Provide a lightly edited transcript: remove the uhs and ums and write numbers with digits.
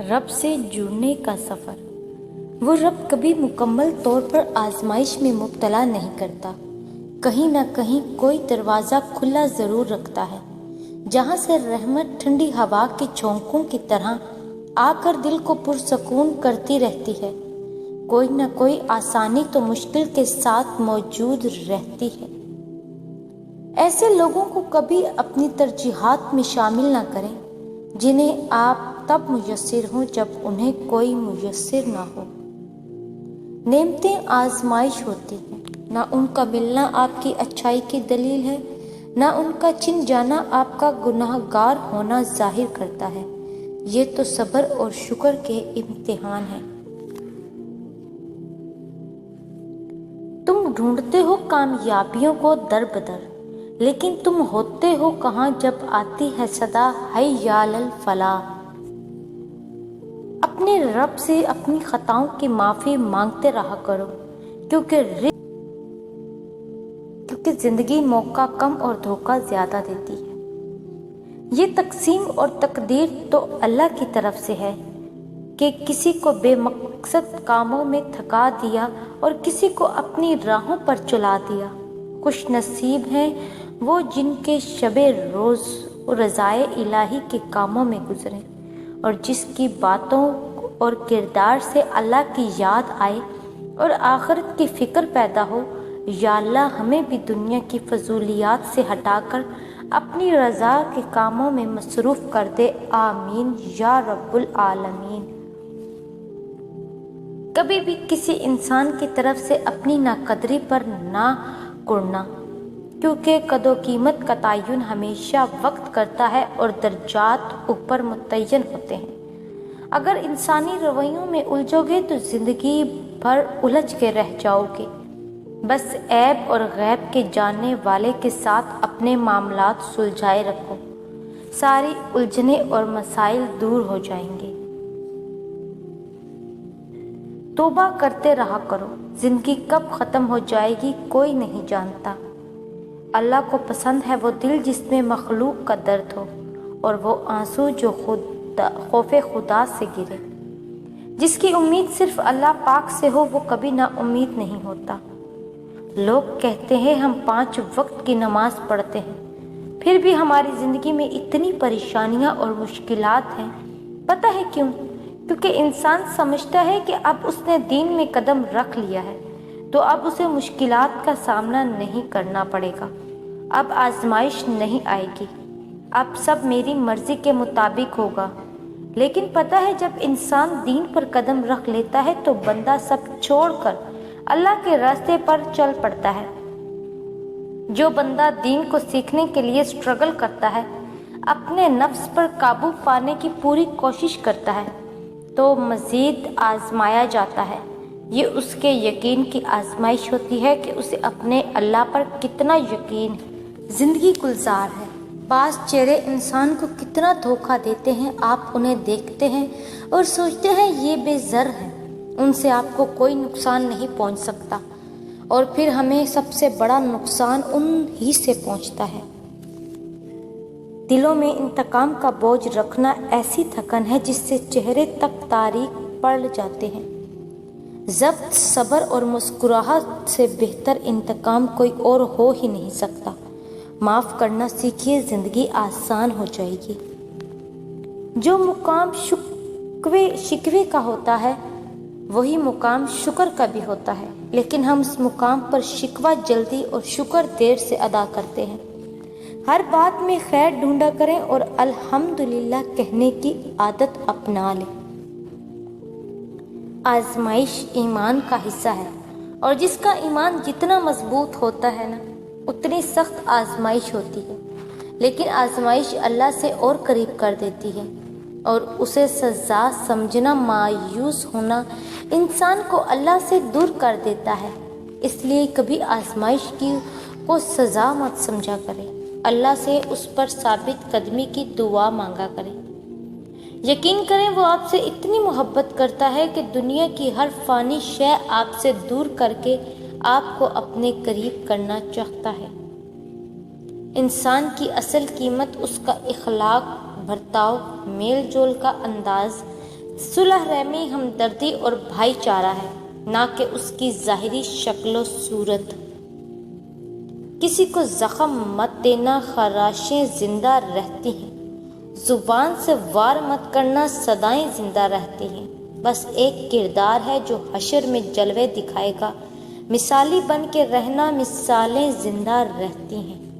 رب سے جڑنے کا سفر۔ وہ رب کبھی مکمل طور پر آزمائش میں مبتلا نہیں کرتا، کہیں نہ کہیں کوئی دروازہ کھلا ضرور رکھتا ہے جہاں سے رحمت ٹھنڈی ہوا کے جھونکوں کی طرح آ کر دل کو پرسکون کرتی رہتی ہے۔ کوئی نہ کوئی آسانی تو مشکل کے ساتھ موجود رہتی ہے۔ ایسے لوگوں کو کبھی اپنی ترجیحات میں شامل نہ کریں جنہیں آپ تب میسر ہوں جب انہیں کوئی میسر نہ ہو۔ نعمتیں آزمائش ہوتی ہیں، نہ ان کا ملنا آپ کی اچھائی کی دلیل ہے، نہ ان کا چھن جانا آپ کا گناہ گار ہونا ظاہر کرتا ہے۔ یہ تو صبر اور شکر کے امتحان ہے۔ تم ڈھونڈتے ہو کامیابیوں کو در بدر، لیکن تم ہوتے ہو کہاں جب آتی ہے صدا حی علی الفلاح۔ اپنے رب سے اپنی خطاؤں کی معافی مانگتے رہا کرو، کیونکہ زندگی موقع کم اور دھوکہ زیادہ دیتی ہے۔ یہ تقسیم اور تقدیر تو اللہ کی طرف سے ہے کہ کسی کو بے مقصد کاموں میں تھکا دیا اور کسی کو اپنی راہوں پر چلا دیا۔ خوش نصیب ہیں وہ جن کے شب روز رضائے الہی کے کاموں میں گزرے اور جس کی باتوں اور کردار سے اللہ کی یاد آئے اور آخرت کی فکر پیدا ہو۔ یا اللہ ہمیں بھی دنیا کی فضولیات سے ہٹا کر اپنی رضا کے کاموں میں مصروف کر دے، آمین یا رب العالمین۔ کبھی بھی کسی انسان کی طرف سے اپنی ناقدری پر نہ کڑنا، کیونکہ قد و قیمت کا تعین ہمیشہ وقت کرتا ہے اور درجات اوپر متعین ہوتے ہیں۔ اگر انسانی رویوں میں الجھو گے تو زندگی بھر الجھ کے رہ جاؤ گے۔ بس عیب اور غیب کے جاننے والے کے ساتھ اپنے معاملات سلجھائے رکھو، ساری الجھنیں اور مسائل دور ہو جائیں گے۔ توبہ کرتے رہا کرو، زندگی کب ختم ہو جائے گی کوئی نہیں جانتا۔ اللہ کو پسند ہے وہ دل جس میں مخلوق کا درد ہو، اور وہ آنسو جو خوف خدا سے گرے۔ جس کی امید صرف اللہ پاک سے ہو وہ کبھی نا امید نہیں ہوتا۔ لوگ کہتے ہیں ہم 5 وقت کی نماز پڑھتے ہیں، پھر بھی ہماری زندگی میں اتنی پریشانیاں اور مشکلات ہیں۔ پتہ ہے کیوں؟ کیونکہ انسان سمجھتا ہے کہ اب اس نے دین میں قدم رکھ لیا ہے تو اب اسے مشکلات کا سامنا نہیں کرنا پڑے گا، اب آزمائش نہیں آئے گی، اب سب میری مرضی کے مطابق ہوگا۔ لیکن پتہ ہے جب انسان دین پر قدم رکھ لیتا ہے تو بندہ سب چھوڑ کر اللہ کے راستے پر چل پڑتا ہے۔ جو بندہ دین کو سیکھنے کے لیے سٹرگل کرتا ہے، اپنے نفس پر قابو پانے کی پوری کوشش کرتا ہے، تو مزید آزمایا جاتا ہے۔ یہ اس کے یقین کی آزمائش ہوتی ہے کہ اسے اپنے اللہ پر کتنا یقین ہے۔ زندگی گلزار ہے، بعض چہرے انسان کو کتنا دھوکہ دیتے ہیں۔ آپ انہیں دیکھتے ہیں اور سوچتے ہیں یہ بے زر ہیں، ان سے آپ کو کوئی نقصان نہیں پہنچ سکتا، اور پھر ہمیں سب سے بڑا نقصان ان ہی سے پہنچتا ہے۔ دلوں میں انتقام کا بوجھ رکھنا ایسی تھکن ہے جس سے چہرے تک تاریک پڑ جاتے ہیں۔ ضبط، صبر اور مسکراہٹ سے بہتر انتقام کوئی اور ہو ہی نہیں سکتا۔ معاف کرنا سیکھیے، زندگی آسان ہو جائے گی۔ جو مقام شکوے کا ہوتا ہے وہی مقام شکر کا بھی ہوتا ہے، لیکن ہم اس مقام پر شکوہ جلدی اور شکر دیر سے ادا کرتے ہیں۔ ہر بات میں خیر ڈھونڈا کریں اور الحمدللہ کہنے کی عادت اپنا لیں۔ آزمائش ایمان کا حصہ ہے، اور جس کا ایمان جتنا مضبوط ہوتا ہے اتنی سخت آزمائش ہوتی ہے، لیکن آزمائش اللہ سے اور قریب کر دیتی ہے، اور اسے سزا سمجھنا، مایوس ہونا انسان کو اللہ سے دور کر دیتا ہے۔ اس لیے کبھی آزمائش کو سزا مت سمجھا کریں، اللہ سے اس پر ثابت قدمی کی دعا مانگا کریں۔ یقین کریں وہ آپ سے اتنی محبت کرتا ہے کہ دنیا کی ہر فانی شے آپ سے دور کر کے آپ کو اپنے قریب کرنا چاہتا ہے۔ انسان کی اصل قیمت اس کا اخلاق، برتاؤ، میل جول کا انداز، صلح رحمی ہمدردی اور بھائی چارہ ہے، نہ کہ اس کی ظاہری شکل و صورت۔ کسی کو زخم مت دینا، خراشیں زندہ رہتی ہیں۔ زبان سے وار مت کرنا، صدائیں زندہ رہتی ہیں۔ بس ایک کردار ہے جو حشر میں جلوے دکھائے گا، مثالی بن کے رہنا، مثالیں زندہ رہتی ہیں۔